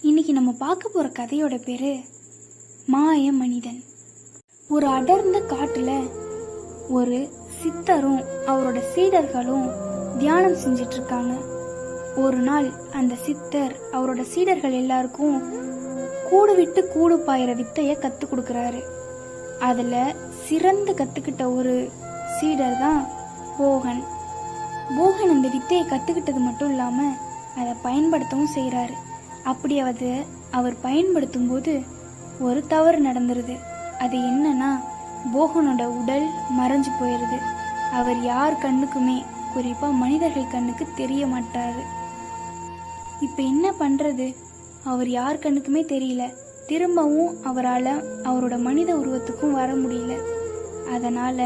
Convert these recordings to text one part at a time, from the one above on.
இன்னைக்கு நம்ம பார்க்க போற கதையோட பேரு மாய மனிதன். ஒரு அடர்ந்த காட்டுல ஒரு சித்தரும் அவரோட சீடர்களும் தியானம் செஞ்சிட்டு இருக்காங்க. ஒரு நாள் அந்த சித்தர் அவரோட சீடர்கள் எல்லாருக்கும் கூடு விட்டு கூடு பாயிற வித்தைய கத்து கொடுக்கறாரு. அதுல சிறந்து கத்துக்கிட்ட ஒரு சீடர் தான் போகன். போகன் அந்த வித்தையை கத்துக்கிட்டது மட்டும் இல்லாம அதை பயன்படுத்தவும் செய்யறாரு. அப்படி அவர் பயன்படுத்தும் போது ஒரு தவறு நடந்துருது. அது என்னன்னா, போகனோட உடல் மறைஞ்சு போயிருது. அவர் யார் கண்ணுக்குமே, குறிப்பா மனிதர்கள் கண்ணுக்கு தெரிய மாட்டாரு. இப்ப என்ன பண்றது? அவர் யார் கண்ணுக்குமே தெரியல. திரும்பவும் அவரால் அவரோட மனித உருவத்துக்கும் வர முடியல. அதனால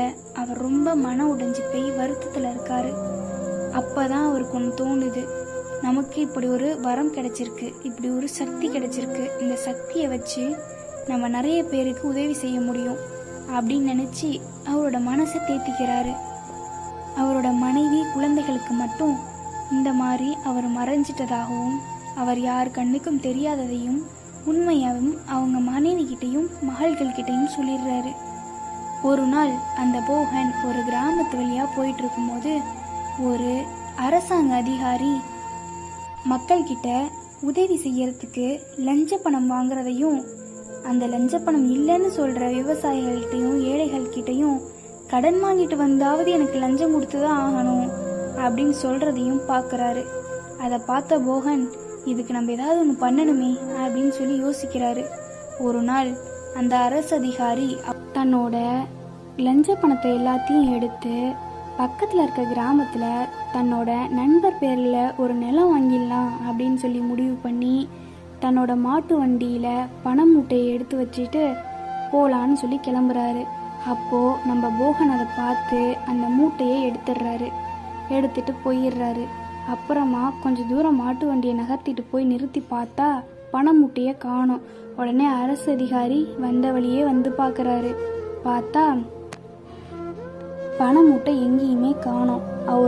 அவர் ரொம்ப மன உடைஞ்சு போய் வருத்தத்துல இருக்காரு. அப்பதான் அவருக்கு ஒன்று தோணுது, நமக்கு இப்படி ஒரு வரம் கிடைச்சிருக்கு, இப்படி ஒரு சக்தி கிடைச்சிருக்கு, இந்த சக்தியை வச்சு நம்ம நிறைய பேருக்கு உதவி செய்ய முடியும் அப்படின்னு நினைச்சு அவரோட மனசை தேத்திக்கிறாரு. அவரோட மனைவி குழந்தைகளுக்கு மட்டும் இந்த மாதிரி அவர் மறைஞ்சிட்டதாகவும் அவர் யார் கண்ணுக்கும் தெரியாததையும் உண்மையாகவும் அவங்க மனைவி கிட்டையும் மகள்கள் கிட்டையும் சொல்லிடுறாரு. ஒரு நாள் அந்த போகன் ஒரு கிராமத்து வழியா போயிட்டு இருக்கும்போது ஒரு அரசாங்க அதிகாரி மக்கள் கிட்ட உதவி செய்யறதுக்கு லஞ்ச பணம் வாங்குறதையும், அந்த லஞ்ச பணம் இல்லைன்னு சொல்ற விவசாயிகள்கிட்டையும் ஏழைகள் கிட்டையும் கடன் வாங்கிட்டு வந்தாவது எனக்கு லஞ்சம் கொடுத்துதான் ஆகணும் அப்படின்னு சொல்றதையும் பாக்குறாரு. அதை பார்த்த போகன், இதுக்கு நம்ம ஏதாவது ஒன்று பண்ணணுமே அப்படின்னு சொல்லி யோசிக்கிறாரு. ஒரு நாள் அந்த அரசு அதிகாரி தன்னோட லஞ்ச பணத்தை எல்லாத்தையும் எடுத்து பக்கத்தில் இருக்க கிராமத்தில் தன்னோட நண்பர் பேரில் ஒரு நிலம் வாங்கிடலாம் அப்படின்னு சொல்லி முடிவு பண்ணி தன்னோட மாட்டு வண்டியில் பணம் மூட்டையை எடுத்து வச்சுட்டு போகலான்னு சொல்லி கிளம்புறாரு. அப்போது நம்ம போகன் அதை பார்த்து அந்த மூட்டையை எடுத்துட்டு போயிடுறாரு. அப்புறமா கொஞ்சம் தூரம் மாட்டு வண்டியை நகர்த்திட்டு போய் நிறுத்தி பார்த்தா பண மூட்டையை காணோம். உடனே அரசு அதிகாரி வந்த வழியே வந்து பார்க்குறாரு. பார்த்தா பண மூட்டை எங்கேயுமே காணோம். அவர்